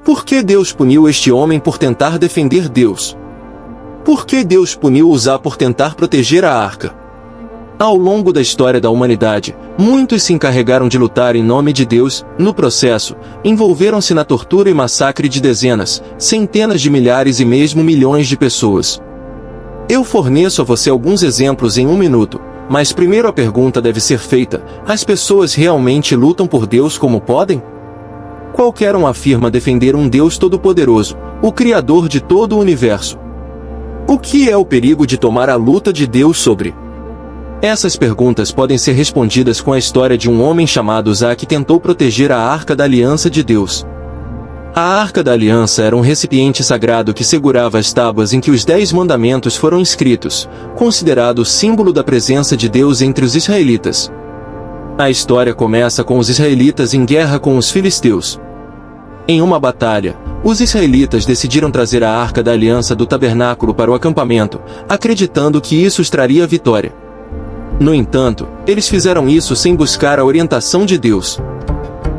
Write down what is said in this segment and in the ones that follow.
Por que Deus puniu este homem por tentar defender Deus? Por que Deus puniu Uzá por tentar proteger a arca? Ao longo da história da humanidade, muitos se encarregaram de lutar em nome de Deus. No processo, envolveram-se na tortura e massacre de dezenas, centenas de milhares e mesmo milhões de pessoas. Eu forneço a você alguns exemplos em 1 minuto, mas primeiro a pergunta deve ser feita: as pessoas realmente lutam por Deus como podem? Qualquer um afirma defender um Deus todo-poderoso, o Criador de todo o universo. O que é o perigo de tomar a luta de Deus sobre? Essas perguntas podem ser respondidas com a história de um homem chamado Uzá que tentou proteger a Arca da Aliança de Deus. A Arca da Aliança era um recipiente sagrado que segurava as tábuas em que os 10 mandamentos foram escritos, considerado símbolo da presença de Deus entre os israelitas. A história começa com os israelitas em guerra com os filisteus. Em uma batalha, os israelitas decidiram trazer a Arca da Aliança do tabernáculo para o acampamento, acreditando que isso os traria vitória. No entanto, eles fizeram isso sem buscar a orientação de Deus.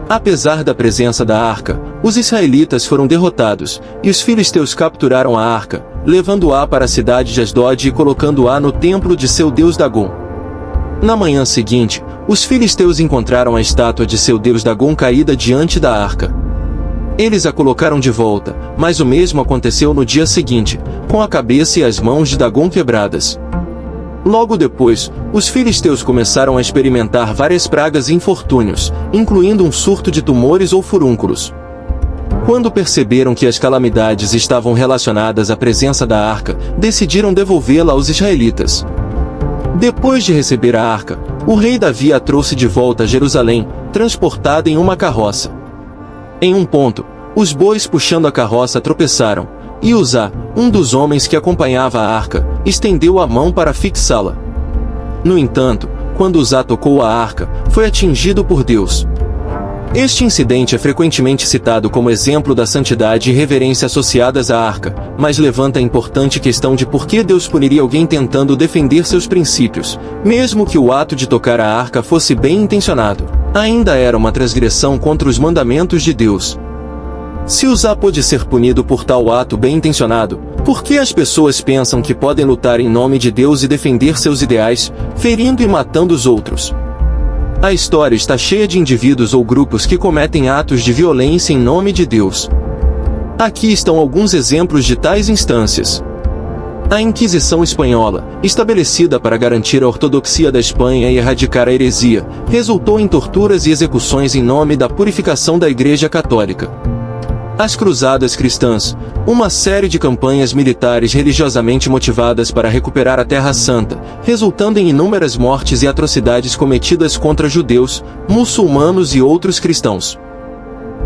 Apesar da presença da arca, os israelitas foram derrotados, e os filisteus capturaram a arca, levando-a para a cidade de Asdod e colocando-a no templo de seu deus Dagom. Na manhã seguinte, os filisteus encontraram a estátua de seu deus Dagom caída diante da arca. Eles a colocaram de volta, mas o mesmo aconteceu no dia seguinte, com a cabeça e as mãos de Dagom quebradas. Logo depois, os filisteus começaram a experimentar várias pragas e infortúnios, incluindo um surto de tumores ou furúnculos. Quando perceberam que as calamidades estavam relacionadas à presença da arca, decidiram devolvê-la aos israelitas. Depois de receber a arca, o rei Davi a trouxe de volta a Jerusalém, transportada em uma carroça. Em um ponto, os bois puxando a carroça tropeçaram, e Uzá, um dos homens que acompanhava a arca, estendeu a mão para fixá-la. No entanto, quando Uzá tocou a arca, foi atingido por Deus. Este incidente é frequentemente citado como exemplo da santidade e reverência associadas à arca, mas levanta a importante questão de por que Deus puniria alguém tentando defender seus princípios, mesmo que o ato de tocar a arca fosse bem intencionado. Ainda era uma transgressão contra os mandamentos de Deus. Se Uzá pôde ser punido por tal ato bem intencionado, por que as pessoas pensam que podem lutar em nome de Deus e defender seus ideais, ferindo e matando os outros? A história está cheia de indivíduos ou grupos que cometem atos de violência em nome de Deus. Aqui estão alguns exemplos de tais instâncias. A Inquisição Espanhola, estabelecida para garantir a ortodoxia da Espanha e erradicar a heresia, resultou em torturas e execuções em nome da purificação da Igreja Católica. As Cruzadas Cristãs, uma série de campanhas militares religiosamente motivadas para recuperar a Terra Santa, resultando em inúmeras mortes e atrocidades cometidas contra judeus, muçulmanos e outros cristãos.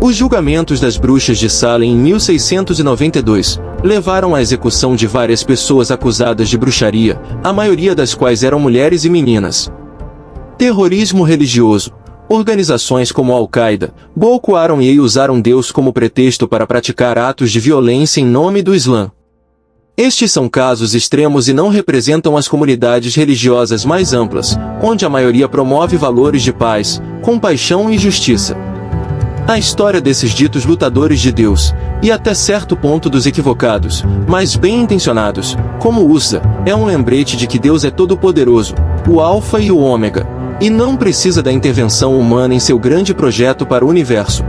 Os julgamentos das bruxas de Salem em 1692 levaram à execução de várias pessoas acusadas de bruxaria, a maioria das quais eram mulheres e meninas. Terrorismo religioso. Organizações como a Al-Qaeda, Boko Haram e usaram Deus como pretexto para praticar atos de violência em nome do Islã. Estes são casos extremos e não representam as comunidades religiosas mais amplas, onde a maioria promove valores de paz, compaixão e justiça. A história desses ditos lutadores de Deus, e até certo ponto dos equivocados, mas bem intencionados, como Uzá, é um lembrete de que Deus é todo-poderoso, o Alfa e o Ômega, e não precisa da intervenção humana em seu grande projeto para o universo.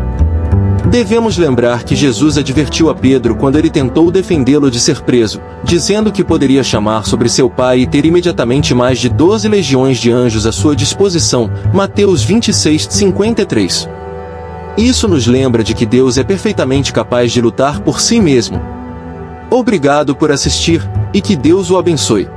Devemos lembrar que Jesus advertiu a Pedro quando ele tentou defendê-lo de ser preso, dizendo que poderia chamar sobre seu pai e ter imediatamente mais de 12 legiões de anjos à sua disposição, Mateus 26:53. Isso nos lembra de que Deus é perfeitamente capaz de lutar por si mesmo. Obrigado por assistir, e que Deus o abençoe.